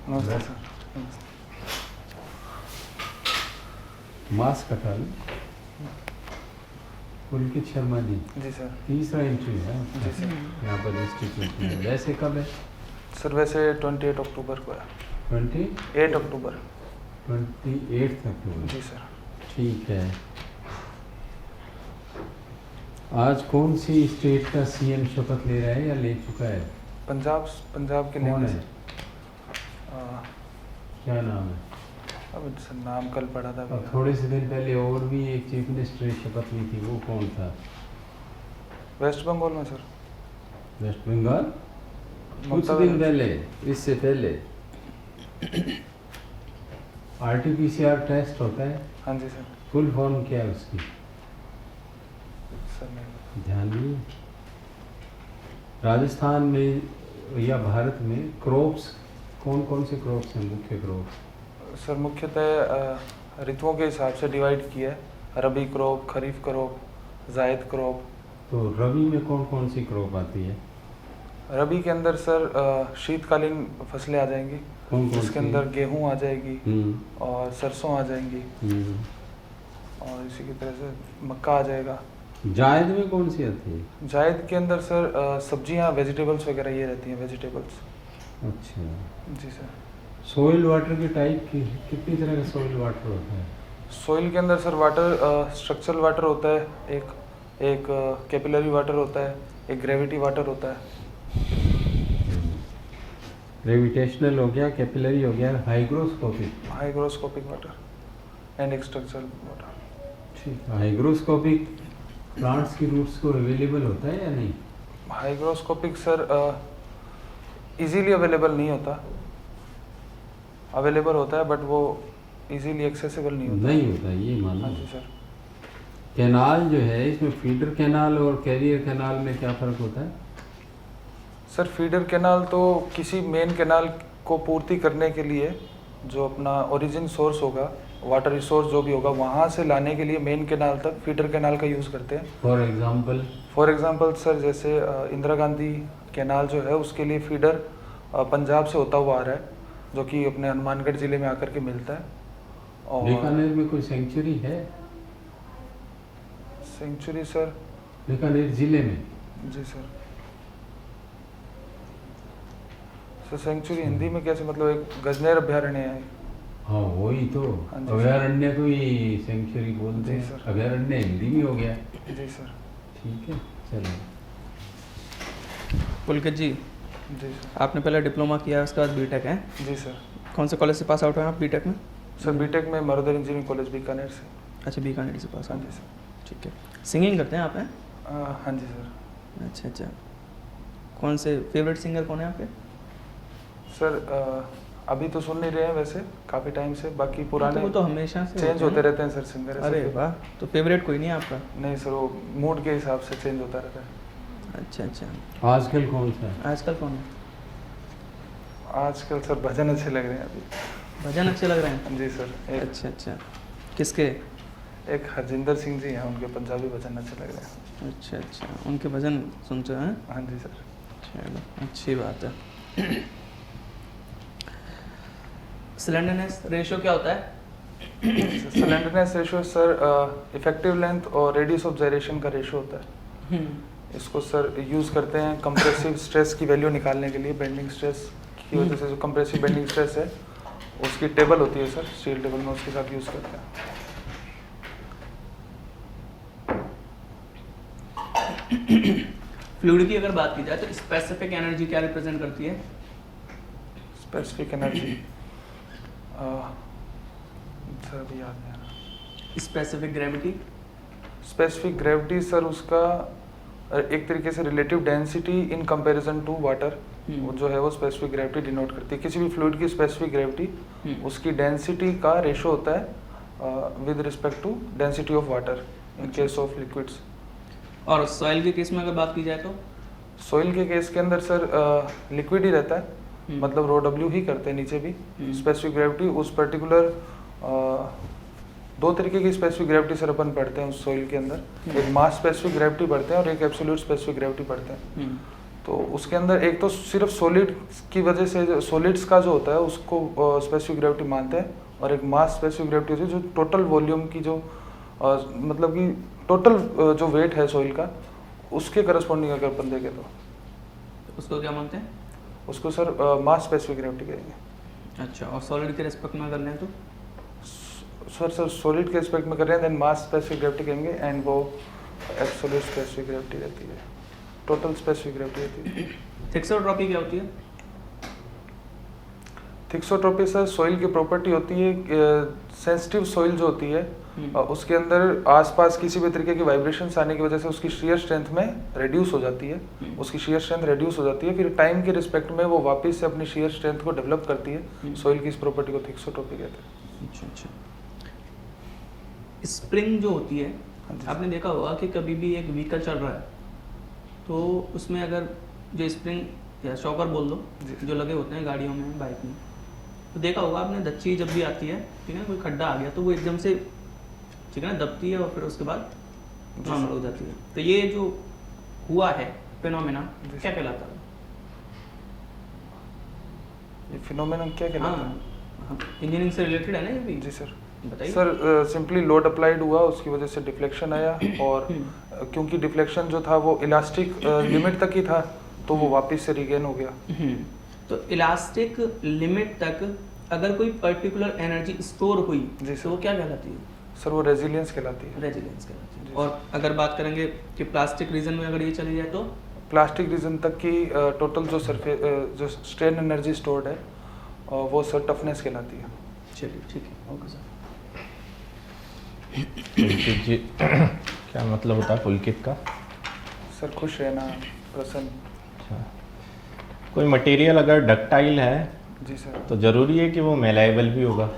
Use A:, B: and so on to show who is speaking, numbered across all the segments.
A: नमस्ते sir.
B: Mask हटा लें। पुलकित शर्मा जी
A: जी सर।
B: तीसरा इंटरव्यू है
A: जी सर।
B: यहाँ पर इंस्टीट्यूट में। वैसे कब है?
A: सर वैसे 28 अक्टूबर को है।
B: 28
A: अक्टूबर।
B: अक्टूबर।
A: जी सर।
B: ठीक है। आज कौन सी स्टेट का सीएम शपथ ले रहा है या ले चुका है?
A: पंजाब के
B: कौन
A: लिए
B: है? क्या नाम है?
A: अब सर नाम कल पढ़ा था।
B: अब थोड़े से दिन पहले और भी एक चीफ मिनिस्टर ने शपथ ली थी, वो कौन था?
A: वेस्ट बंगाल में सर।
B: वेस्ट बंगाल? कुछ दिन पहले, इससे पहले RT-PCR टेस्ट होता है।
A: हाँ जी सर।
B: फुल फॉर्म क्या है उसकी?
A: सर नहीं।
B: ध्यान नहीं। राजस्थान में या भारत में क्रॉप्स कौन कौन से क्रॉप्स हैं, मुख्य क्रॉप्स?
A: सर मुख्यतः ऋतुओं के हिसाब से डिवाइड किया है। रबी क्रॉप, खरीफ क्रॉप, जायद क्रॉप।
B: तो रबी में कौन कौन सी क्रॉप आती है?
A: रबी के अंदर सर शीतकालीन फसलें आ जाएंगी।
B: कौन कौन
A: जिसके
B: सी?
A: अंदर गेहूं आ जाएगी और सरसों आ जाएंगी और इसी की तरह से मक्का आ जाएगा।
B: जायद में कौन सी आती है?
A: जायद के अंदर सर सब्जियां, वेजिटेबल्स वगैरह ये रहती हैं, वेजिटेबल्स।
B: अच्छा।
A: जी सर।
B: सोइल वाटर के टाइप की कितनी तरह का सोइल वाटर होता है?
A: सोइल के अंदर सर वाटर स्ट्रक्चरल वाटर होता है, एक कैपिलरी वाटर होता है, एक ग्रेविटी वाटर होता है।
B: ग्रेविटेशनल हो गया, कैपिलरी हो गया,
A: हाइग्रोस्कोपिक वाटर एंड एक स्ट्रक्चरल वाटर।
B: ठीक है। हाइग्रोस्कोपिक प्लांट्स की रूट्स को अवेलेबल होता है या नहीं?
A: हाइग्रोस्कोपिक सर इजीली अवेलेबल नहीं होता। अवेलेबल होता है बट वो इजीली एक्सेसिबल नहीं होता।
B: नहीं होता, ये मानो।
A: हाँ जी सर।
B: कैनाल जो है, इसमें फीडर कैनाल और कैरियर कैनाल में क्या फ़र्क होता है?
A: सर फीडर कैनाल तो किसी मेन कैनाल को पूर्ति करने के लिए जो अपना ओरिजिन सोर्स होगा, वाटर रिसोर्स जो भी होगा, वहाँ से लाने के लिए मेन कैनाल तक फीडर कैनाल का यूज़ करते हैं।
B: फॉर एग्जांपल
A: सर जैसे इंदिरा गांधी कैनाल जो है उसके लिए फीडर पंजाब से होता हुआ आ रहा है, जो कि अपने हनुमानगढ़ ज़िले में आकर के मिलता है। और
B: बीकानेर में कोई सेंचुरी है?
A: सेंचुरी सर
B: बीकानेर ज़िले में?
A: जी सर। सर सेंचुरी हिंदी में कैसे, मतलब एक गजनेर अभ्यारण्य है।
B: हाँ वही तो,
A: हाँ जी
B: अभयारण्य को ही सेंचुरी बोलते
A: जी
B: हैं।
A: सर।
B: अभयारण्य हिंदी में हो गया।
A: जी सर।
B: ठीक है, चलो।
C: पुलकित जी,
A: जी सर।
C: आपने पहले डिप्लोमा किया, उसके बाद बीटेक है।
A: जी सर।
C: कौन से कॉलेज से पास आउट हैं आप बीटेक में?
A: सर बीटेक में मरुधर इंजीनियरिंग कॉलेज बीकानेर से।
C: अच्छा, बीकानेर से पास
A: हाँ
C: आउट।
A: जी सर।
C: ठीक है। सिंगिंग करते हैं आप हैं?
A: हाँ जी सर।
C: अच्छा। कौन से फेवरेट सिंगर कौन है आपके?
A: सर अभी तो सुन नहीं रहे हैं वैसे काफ़ी टाइम से, बाकी पुराने
C: वो तो हमेशा से
A: चेंज होते रहते हैं सर सिंगर।
C: अरे वाह, तो फेवरेट कोई नहीं है आपका?
A: नहीं सर, वो मूड के हिसाब से चेंज होता रहता है।
C: अच्छा।
B: आजकल कौन सा है?
C: आजकल कौन है?
A: आजकल सर भजन अच्छे लग रहे हैं अभी।
C: भजन अच्छे लग रहे हैं?
A: जी सर।
C: अच्छा। किसके?
A: एक हरजिंदर सिंह जी हैं, उनके पंजाबी भजन अच्छे लग रहे हैं।
C: अच्छा, उनके भजन सुनते हैं?
A: हाँ जी सर।
C: चलो, अच्छी बात है। स्लेंडरनेस रेशियो क्या होता है?
A: Slenderness ratio sir effective length और रेडियस ऑफ जायरेशन का रेशियो होता है। इसको सर यूज़ करते हैं कंप्रेसिव स्ट्रेस की वैल्यू निकालने के लिए। बेंडिंग स्ट्रेस की वजह से जो कंप्रेसिव बेंडिंग स्ट्रेस है उसकी टेबल होती है सर, स्टील टेबल में, उसके साथ यूज़ करते हैं।
C: फ्लूइड की अगर बात की जाए तो स्पेसिफिक एनर्जी क्या रिप्रेजेंट करती है?
A: स्पेसिफिक एनर्जी सर अभी याद नहीं आ रहा।
C: Specific gravity?
A: Specific gravity sir उसका एक तरीके से relative density in comparison to water, वो जो है वो स्पेसिफिक ग्रेविटी डिनोट करती है। किसी भी फ्लूइड की स्पेसिफिक ग्रेविटी उसकी डेंसिटी का रेशो होता है with respect to density of water in case of liquids.
C: और सॉइल के केस में अगर बात की जाए तो?
A: सॉइल के केस के अंदर सर लिक्विड ही रहता है, मतलब रो डब्ल्यू ही करते हैं नीचे भी। स्पेसिफिक ग्रेविटी उस पर्टिकुलर दो तरीके की स्पेसिफिक ग्रेविटी सर अपन पढ़ते हैं उस सॉइल के अंदर। एक मास स्पेसिफिक ग्रेविटी पढ़ते हैं और एक एब्सोल्यूट स्पेसिफिक ग्रेविटी पढ़ते हैं। तो उसके अंदर एक तो सिर्फ सॉलिड की वजह से सॉलिड्स का जो होता है उसको स्पेसिफिक ग्रेविटी मानते हैं, और एक मास स्पेसिफिक ग्रेविटी होती है जो टोटल वॉल्यूम की जो मतलब कि टोटल जो वेट है सॉइल का उसके करस्पॉन्डिंग अगर अपन देखें तो
C: उसको क्या मानते हैं?
A: उसको सर मास स्पेसिफिक ग्रेविटी कहेंगे।
C: अच्छा, और सॉलिड के रेस्पेक्ट में कर लें तो?
A: सर सॉलिड के रिस्पेक्ट में कर रहे हैं देन मास स्पेसिफिक ग्रेविटी कहेंगे, एंड वो एब्सोल्यूट स्पेसिफिक ग्रेविटी रहती है, टोटल स्पेसिफिक ग्रेविटी रहती है।
C: थिक्सोट्रॉपी क्या होती है?
A: थिक्सोट्रॉपी सर सॉइल की प्रॉपर्टी होती है, सेंसिटिव सॉइल जो होती है उसके अंदर आसपास किसी भी तरीके की वाइब्रेशंस आने की वजह से उसकी शेयर स्ट्रेंथ में रिड्यूस हो जाती है, उसकी शेयर स्ट्रेंथ रिड्यूस हो जाती है, फिर टाइम के रिस्पेक्ट में वो वापस से अपनी शेयर स्ट्रेंथ को डेवलप करती है। सॉइल की इस प्रॉपर्टी को थिक्सोट्रॉपी कहते हैं।
C: अच्छा अच्छा। स्प्रिंग जो होती है, आपने देखा होगा कि कभी भी एक व्हीकल चल रहा है तो उसमें अगर जो स्प्रिंग या शॉकर बोल दो जो लगे होते हैं गाड़ियों में, बाइक में, तो देखा होगा आपने धच्ची जब भी आती है, ठीक है, कोई खड्डा आ गया तो वो एकदम से, ठीक है ना, दबती है और फिर उसके बाद नॉर्मल हो जाती है। तो ये जो हुआ है फिनोमेना क्या कहलाता है?
A: ये फिनोमेनन क्या कहलाता है?
C: हाँ, इंजीनियरिंग से रिलेटेड है ना ये भी?
A: जी सर।
C: बताइए
A: सर सिंपली लोड अप्लाइड हुआ, उसकी वजह से डिफ्लेक्शन आया, और क्योंकि डिफ्लेक्शन जो था वो इलास्टिक लिमिट तक ही था तो वो वापस से रिगेन हो गया।
C: तो इलास्टिक लिमिट तक अगर कोई पर्टिकुलर एनर्जी स्टोर हुई
A: जी
C: तो वो क्या कहलाती है?
A: सर वो रेजिलियंस कहलाती है।
C: रेजिलियंस कहलाती है। और अगर बात करेंगे कि प्लास्टिक रीजन में अगर ये चली जाए तो?
A: प्लास्टिक रीजन तक की टोटल जो सरफेस जो स्ट्रेन एनर्जी स्टोर्ड है वो सर टफनेस कहलाती है।
C: चलिए ठीक है, ओके सर।
D: पुलकित जी क्या मतलब होता है पुलकित का?
A: सर खुश रहना, प्रसन्न।
D: अच्छा, कोई मटेरियल अगर डक्टाइल है
A: जी सर।
D: तो ज़रूरी है कि वो मेलाइबल भी होगा?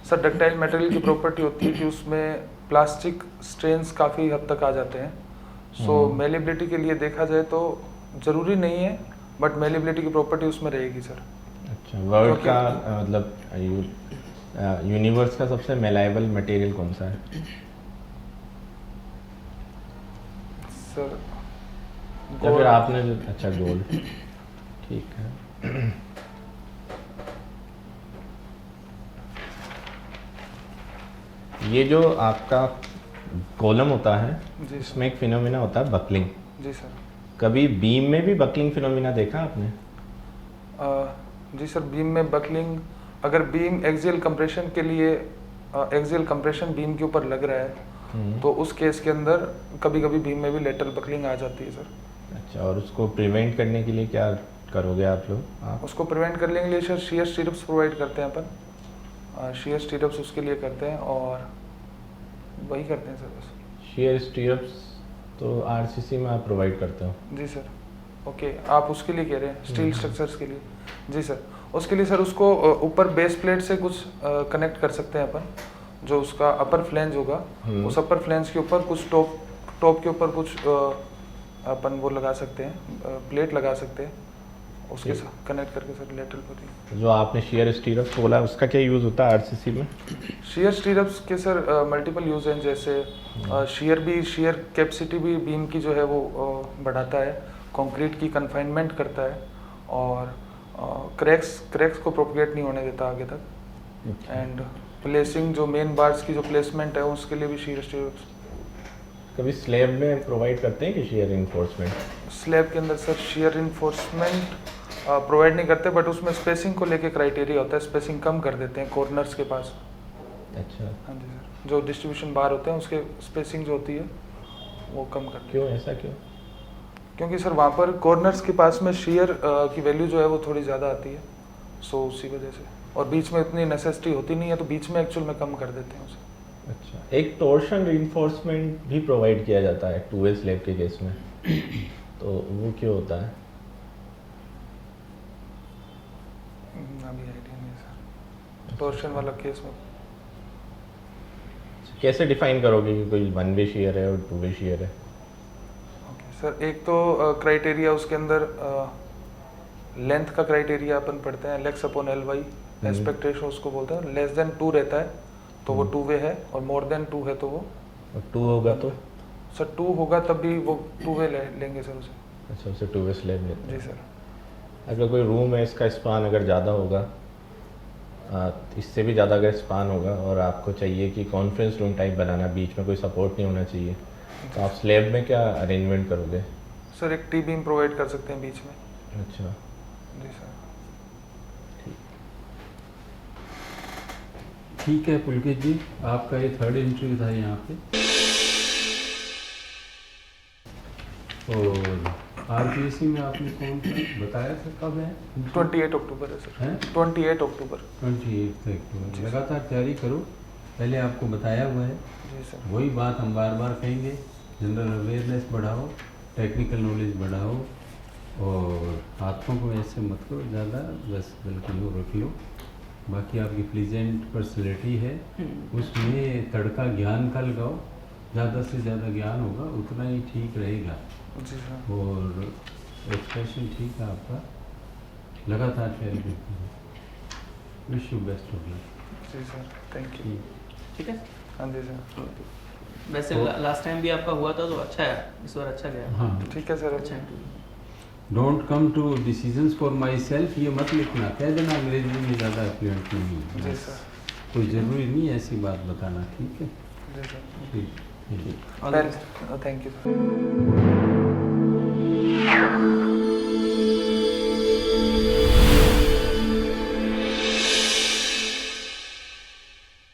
A: सर डक्टाइल मटेरियल की प्रॉपर्टी होती है कि उसमें प्लास्टिक स्ट्रेन्स काफ़ी हद तक आ जाते हैं। सो मेलेबिलिटी के लिए देखा जाए तो ज़रूरी नहीं है, बट मेलेबिलिटी की प्रॉपर्टी उसमें रहेगी सर।
D: अच्छा, वर्ल्ड का मतलब यूनिवर्स का सबसे मेलाइबल मटेरियल कौन सा है?
A: सर
D: या फिर आपने जो, अच्छा गोल्ड, ठीक है। ये जो आपका कॉलम होता है
A: जी
D: इसमें एक फिनोमिना होता है बकलिंग।
A: जी सर।
D: कभी बीम में भी बकलिंग फिनोमिना देखा आपने?
A: जी सर, बीम में बकलिंग, अगर बीम एक्सियल कंप्रेशन के लिए एक्सियल कंप्रेशन बीम के ऊपर लग रहा है तो उस केस के अंदर कभी कभी बीम में भी लेटरल बकलिंग आ जाती है सर।
D: अच्छा, और उसको प्रिवेंट करने के लिए क्या करोगे आप लोग?
A: उसको प्रिवेंट करने के लिए सर शियर स्टीरप्स प्रोवाइड करते हैं अपन, शियर स्टीरप्स उसके लिए करते हैं और वही करते हैं सर बस।
D: शियर स्टीरप्स तो आरसीसी में आप प्रोवाइड करते हो?
A: जी सर। ओके, आप उसके लिए कह रहे हैं स्टील स्ट्रक्चर्स के लिए? जी सर, उसके लिए सर उसको ऊपर बेस प्लेट से कुछ कनेक्ट कर सकते हैं अपन, जो उसका अपर फ्लेंज होगा उस अपर फ्लेंज के ऊपर कुछ टॉप के ऊपर कुछ अपन वो लगा सकते हैं, प्लेट लगा सकते हैं, उसके साथ कनेक्ट करके सर लेटरल पर।
D: जो आपने शियर स्टीरप्स बोला उसका क्या यूज़ होता है आरसीसी में?
A: शियर स्टीरप्स के सर मल्टीपल यूज हैं, जैसे शियर कैपेसिटी भी बीम की जो है वो बढ़ाता है, कंक्रीट की कन्फाइनमेंट करता है, और क्रैक्स को प्रोपगेट नहीं होने देता आगे तक, एंड प्लेसिंग जो मेन बार्स की जो प्लेसमेंट है उसके लिए भी शियर स्टीरप्स।
D: कभी स्लैब में प्रोवाइड करते हैं कि शियर रिइंफोर्समेंट?
A: स्लैब के अंदर सर शियर रिइंफोर्समेंट प्रोवाइड नहीं करते, बट उसमें स्पेसिंग को लेके क्राइटेरिया होता है, स्पेसिंग कम कर देते हैं कॉर्नर्स के पास।
D: अच्छा,
A: हाँ जी सर, जो डिस्ट्रीब्यूशन बार होते हैं उसके स्पेसिंग जो होती है वो कम कर।
D: क्यों, ऐसा क्यों?
A: क्योंकि सर वहाँ पर कॉर्नर्स के पास में शियर की वैल्यू जो है वो थोड़ी ज़्यादा आती है, सो उसी वजह से, और बीच में इतनी नेसेसिटी होती नहीं है तो बीच में एक्चुअल में कम कर देते हैं उसे।
D: अच्छा, एक टॉर्शन रिइंफोर्समेंट भी प्रोवाइड किया जाता है 2A स्लैब के केस में तो वो क्यों होता है?
A: अभी आइडिया नहीं है सर टॉर्शन वाला केस में।
D: कैसे डिफाइन करोगे कि कोई 1 वे शेयर है और 2 वे शेयर है?
A: ओके सर, एक तो क्राइटेरिया उसके अंदर लेंथ का क्राइटेरिया अपन पढ़ते हैं, Lx upon LY, aspect ratio उसको बोलते हैं। लेस देन 2 रहता है तो वो 2 वे है, और मोर देन 2 है तो वो
D: 2 होगा तो?
A: सर 2 होगा तब भी वो 2 वे लेंगे सर उसे।
D: अच्छा, उसे 2 वे स्लैब लेते
A: जी
D: हैं।
A: सर।
D: अगर कोई रूम है इसका स्पान अगर ज़्यादा होगा, इससे भी ज़्यादा अगर स्पान होगा और आपको चाहिए कि कॉन्फ्रेंस रूम टाइप बनाना, बीच में कोई सपोर्ट नहीं होना चाहिए, तो आप स्लैब में क्या अरेंजमेंट करोगे?
A: सर एक टी बीम प्रोवाइड कर सकते हैं बीच में।
D: अच्छा,
A: जी सर।
B: ठीक है पुलकित जी, आपका ये 3rd इंटरव्यू था यहाँ पे। और आरपीएससी में आपने कौन सा बताया था, कब है?
A: 28 अक्टूबर है सर।
B: हैं?
A: 28 अक्टूबर।
B: 28 अक्टूबर। लगातार तैयारी करो, पहले आपको बताया हुआ है,
A: जी सर।
B: वही बात हम बार बार कहेंगे। जनरल अवेयरनेस बढ़ाओ, टेक्निकल नॉलेज बढ़ाओ, और हाथों को ऐसे मत करो ज़्यादा, बस बल्कि लो रख लो। बाकी आपकी प्लीजेंट पर्सनैलिटी है, उसमें तड़का ज्ञान का लगाओ, ज़्यादा से ज़्यादा ज्ञान होगा उतना ही ठीक रहेगा।
A: जी सर।
B: और एक्सप्रेशन ठीक है आपका, लगातार तैयारी करते हैं। Wish you best of luck.
A: जी सर, थैंक यू।
C: ठीक है।
A: हाँ जी सर।
C: वैसे लास्ट टाइम भी आपका हुआ था तो अच्छा है, इस बार अच्छा गया।
B: हाँ,
A: ठीक है सर।
C: अच्छा है।
B: Don't come to decisions for myself, ये मत लिखना, कह देना अंग्रेजी में ज़्यादा फ्लुएंट नहीं है।
A: जी सर।
B: कोई ज़रूरी नहीं है ऐसी बात बताना, ठीक है?
A: जी सर।
B: ठीक, ठीक।
C: All the best.
A: Thank you sir.